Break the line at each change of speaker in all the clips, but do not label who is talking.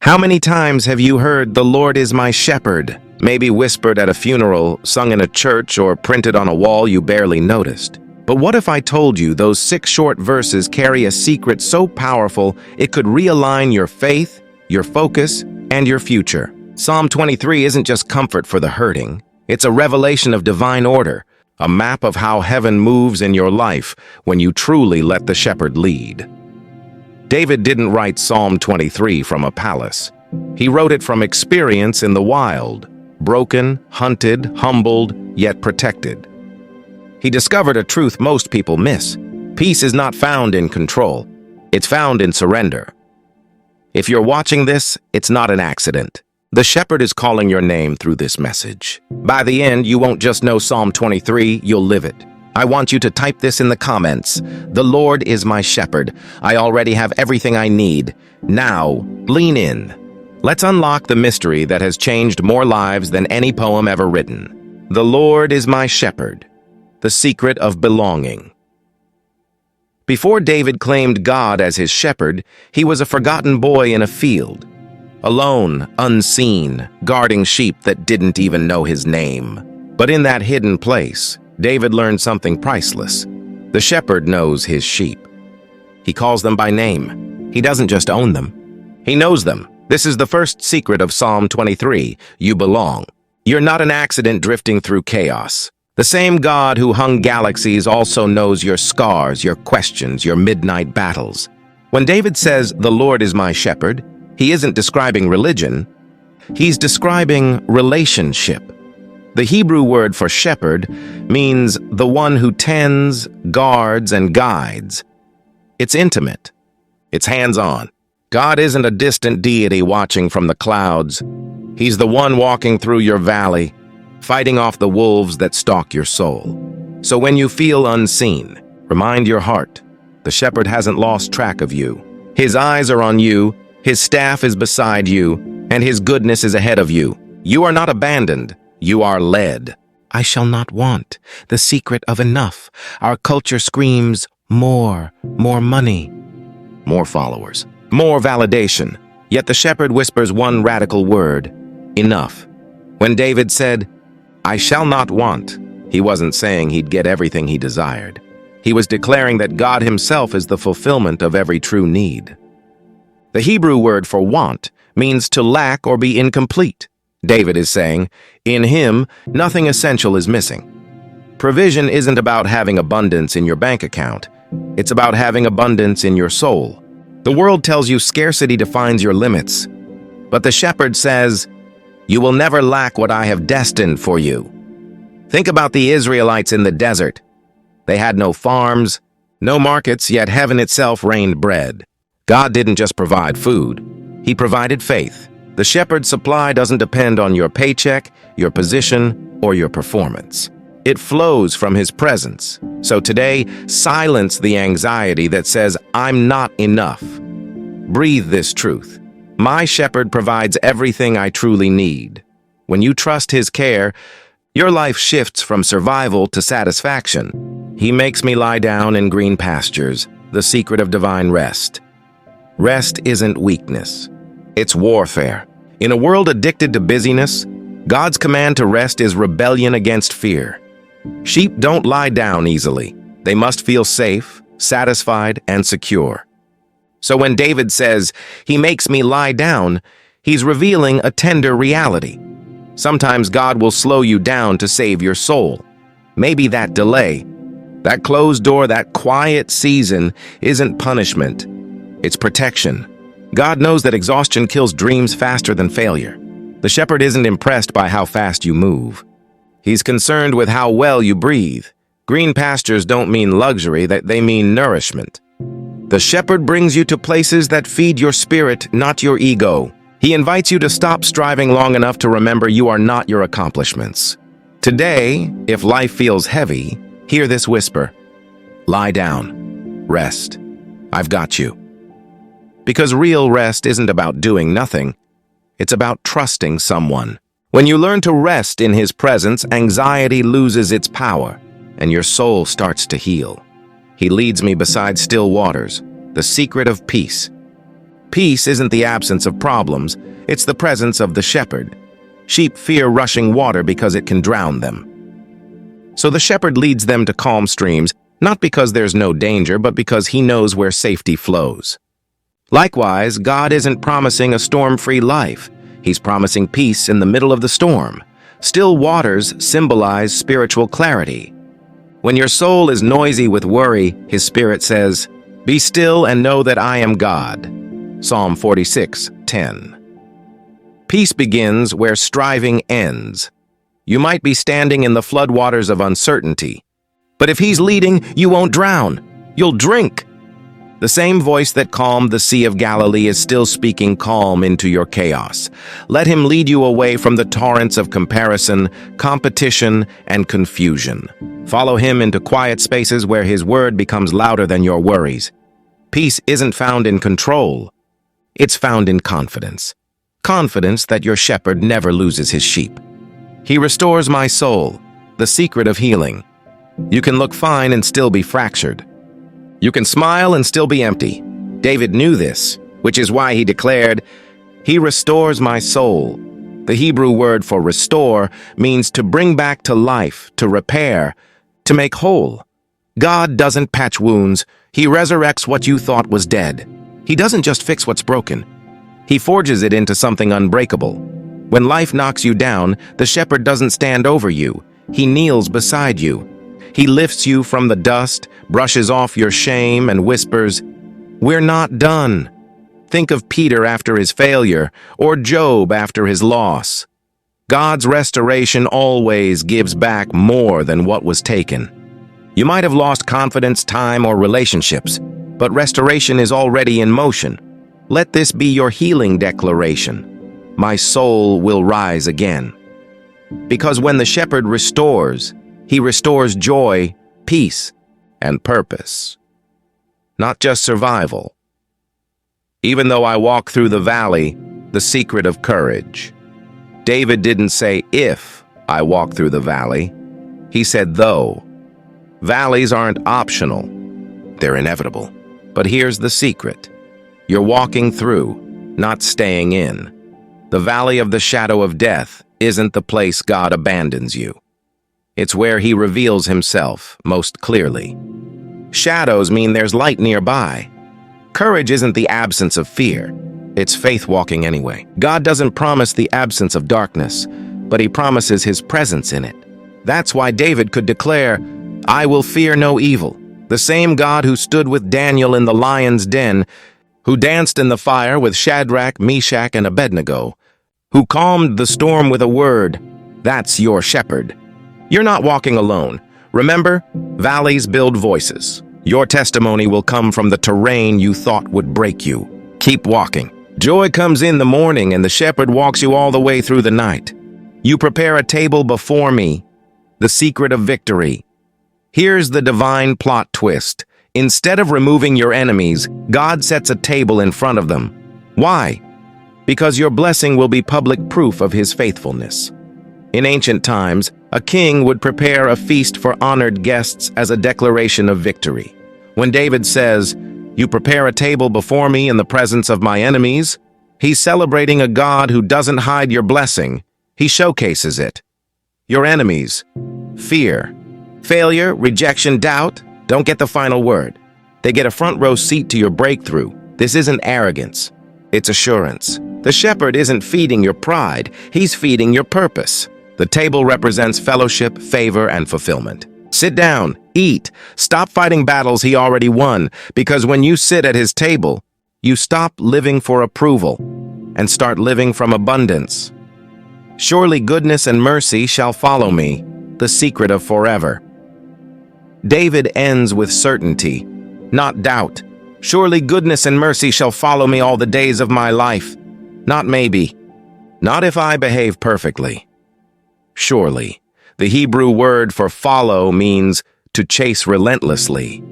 How many times have you heard, "The Lord is my shepherd," maybe whispered at a funeral, sung in a church, or printed on a wall you barely noticed? But what if I told you those 6 short verses carry a secret so powerful it could realign your faith, your focus, and your future? Psalm 23 isn't just comfort for the hurting. It's a revelation of divine order, a map of how heaven moves in your life when you truly let the shepherd lead. David didn't write Psalm 23 from a palace. He wrote it from experience in the wild, broken, hunted, humbled, yet protected. He discovered a truth most people miss. Peace is not found in control. It's found in surrender. If you're watching this, it's not an accident. The shepherd is calling your name through this message. By the end, you won't just know Psalm 23, you'll live it. I want you to type this in the comments. "The Lord is my shepherd. I already have everything I need. Now, lean in." Let's unlock the mystery that has changed more lives than any poem ever written. The Lord is my shepherd. The secret of belonging. Before David claimed God as his shepherd, he was a forgotten boy in a field. Alone, unseen, guarding sheep that didn't even know his name. But in that hidden place, David learned something priceless. The shepherd knows his sheep. He calls them by name. He doesn't just own them. He knows them. This is the first secret of Psalm 23. You belong. You're not an accident drifting through chaos. The same God who hung galaxies also knows your scars, your questions, your midnight battles. When David says, "The Lord is my shepherd," he isn't describing religion. He's describing relationship. The Hebrew word for shepherd means the one who tends, guards, and guides. It's intimate. It's hands-on. God isn't a distant deity watching from the clouds. He's the one walking through your valley, fighting off the wolves that stalk your soul. So when you feel unseen, remind your heart, the shepherd hasn't lost track of you. His eyes are on you, his staff is beside you, and his goodness is ahead of you. You are not abandoned. You are led. I shall not want. The secret of enough. Our culture screams more money, more followers, more validation. Yet the shepherd whispers one radical word, enough. When David said, "I shall not want," he wasn't saying he'd get everything he desired. He was declaring that God himself is the fulfillment of every true need. The Hebrew word for want means to lack or be incomplete. David is saying, in him, nothing essential is missing. Provision isn't about having abundance in your bank account. It's about having abundance in your soul. The world tells you scarcity defines your limits. But the shepherd says, "You will never lack what I have destined for you." Think about the Israelites in the desert. They had no farms, no markets, yet heaven itself rained bread. God didn't just provide food. He provided faith. The shepherd's supply doesn't depend on your paycheck, your position, or your performance. It flows from his presence. So today, silence the anxiety that says, "I'm not enough." Breathe this truth. My shepherd provides everything I truly need. When you trust his care, your life shifts from survival to satisfaction. He makes me lie down in green pastures, the secret of divine rest. Rest isn't weakness. It's warfare. In a world addicted to busyness, God's command to rest is rebellion against fear. Sheep don't lie down easily. They must feel safe, satisfied, and secure. So when David says, "He makes me lie down," he's revealing a tender reality. Sometimes God will slow you down to save your soul. Maybe that delay, that closed door, that quiet season isn't punishment. It's protection. God knows that exhaustion kills dreams faster than failure. The shepherd isn't impressed by how fast you move. He's concerned with how well you breathe. Green pastures don't mean luxury, they mean nourishment. The shepherd brings you to places that feed your spirit, not your ego. He invites you to stop striving long enough to remember you are not your accomplishments. Today, if life feels heavy, hear this whisper. Lie down. Rest. I've got you. Because real rest isn't about doing nothing. It's about trusting someone. When you learn to rest in his presence, anxiety loses its power, and your soul starts to heal. He leads me beside still waters, the secret of peace. Peace isn't the absence of problems, it's the presence of the shepherd. Sheep fear rushing water because it can drown them. So the shepherd leads them to calm streams, not because there's no danger, but because he knows where safety flows. Likewise, God isn't promising a storm-free life. He's promising peace in the middle of the storm. Still waters symbolize spiritual clarity. When your soul is noisy with worry, his spirit says, "Be still and know that I am God." Psalm 46:10. Peace begins where striving ends. You might be standing in the floodwaters of uncertainty, but if he's leading, you won't drown. You'll drink. The same voice that calmed the Sea of Galilee is still speaking calm into your chaos. Let him lead you away from the torrents of comparison, competition, and confusion. Follow him into quiet spaces where his word becomes louder than your worries. Peace isn't found in control. It's found in confidence. Confidence that your shepherd never loses his sheep. He restores my soul, the secret of healing. You can look fine and still be fractured. You can smile and still be empty. David knew this, which is why he declared, "He restores my soul." The Hebrew word for restore means to bring back to life, to repair, to make whole. God doesn't patch wounds. He resurrects what you thought was dead. He doesn't just fix what's broken. He forges it into something unbreakable. When life knocks you down, the shepherd doesn't stand over you. He kneels beside you. He lifts you from the dust, brushes off your shame, and whispers, "We're not done." Think of Peter after his failure, or Job after his loss. God's restoration always gives back more than what was taken. You might have lost confidence, time, or relationships, but restoration is already in motion. Let this be your healing declaration. My soul will rise again. Because when the shepherd restores, he restores joy, peace, and purpose. Not just survival. Even though I walk through the valley, the secret of courage. David didn't say if I walk through the valley. He said though. Valleys aren't optional. They're inevitable. But here's the secret. You're walking through, not staying in. The valley of the shadow of death isn't the place God abandons you. It's where he reveals himself most clearly. Shadows mean there's light nearby. Courage isn't the absence of fear. It's faith walking anyway. God doesn't promise the absence of darkness, but he promises his presence in it. That's why David could declare, "I will fear no evil." The same God who stood with Daniel in the lion's den, who danced in the fire with Shadrach, Meshach, and Abednego, who calmed the storm with a word, that's your shepherd. You're not walking alone. Remember, valleys build voices. Your testimony will come from the terrain you thought would break you. Keep walking. Joy comes in the morning, and the shepherd walks you all the way through the night. You prepare a table before me, the secret of victory. Here's the divine plot twist. Instead of removing your enemies, God sets a table in front of them. Why? Because your blessing will be public proof of his faithfulness. In ancient times, a king would prepare a feast for honored guests as a declaration of victory. When David says, "You prepare a table before me in the presence of my enemies," he's celebrating a God who doesn't hide your blessing. He showcases it. Your enemies, fear, failure, rejection, doubt, don't get the final word. They get a front row seat to your breakthrough. This isn't arrogance. It's assurance. The shepherd isn't feeding your pride. He's feeding your purpose. The table represents fellowship, favor, and fulfillment. Sit down, eat, stop fighting battles he already won, because when you sit at his table, you stop living for approval and start living from abundance. Surely goodness and mercy shall follow me, the secret of forever. David ends with certainty, not doubt. Surely goodness and mercy shall follow me all the days of my life. Not maybe. Not if I behave perfectly. Surely. The Hebrew word for follow means to chase relentlessly.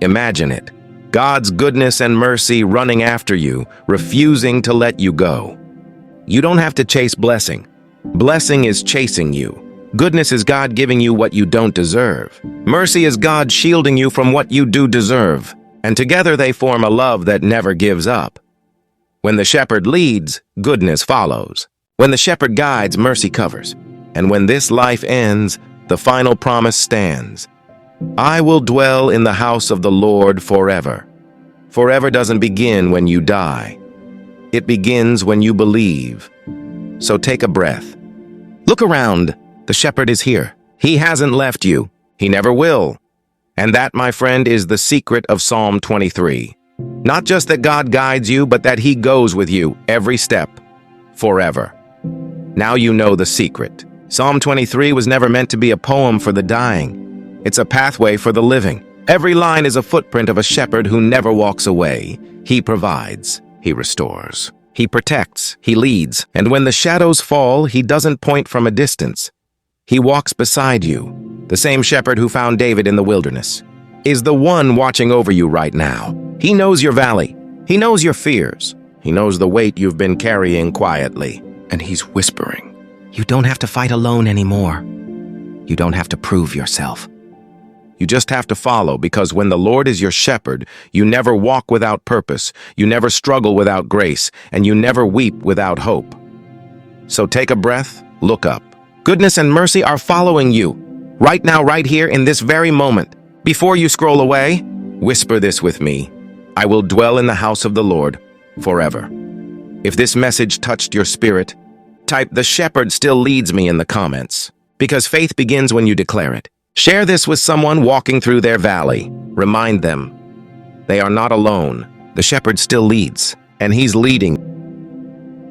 Imagine it. God's goodness and mercy running after you, refusing to let you go. You don't have to chase blessing. Blessing is chasing you. Goodness is God giving you what you don't deserve. Mercy is God shielding you from what you do deserve. And together they form a love that never gives up. When the shepherd leads, goodness follows. When the shepherd guides, mercy covers. And when this life ends, the final promise stands. I will dwell in the house of the Lord forever. Forever doesn't begin when you die. It begins when you believe. So take a breath. Look around. The shepherd is here. He hasn't left you. He never will. And that, my friend, is the secret of Psalm 23. Not just that God guides you, but that He goes with you every step, forever. Now you know the secret. Psalm 23 was never meant to be a poem for the dying. It's a pathway for the living. Every line is a footprint of a shepherd who never walks away. He provides. He restores. He protects. He leads. And when the shadows fall, He doesn't point from a distance. He walks beside you. The same shepherd who found David in the wilderness is the one watching over you right now. He knows your valley. He knows your fears. He knows the weight you've been carrying quietly. And He's whispering, you don't have to fight alone anymore. You don't have to prove yourself. You just have to follow, because when the Lord is your shepherd, you never walk without purpose, you never struggle without grace, and you never weep without hope. So take a breath, look up. Goodness and mercy are following you, right now, right here, in this very moment. Before you scroll away, whisper this with me. I will dwell in the house of the Lord forever. If this message touched your spirit, type "The shepherd still leads me" in the comments, because faith begins when you declare it. Share this with someone walking through their valley. Remind them they are not alone. The shepherd still leads, and He's leading.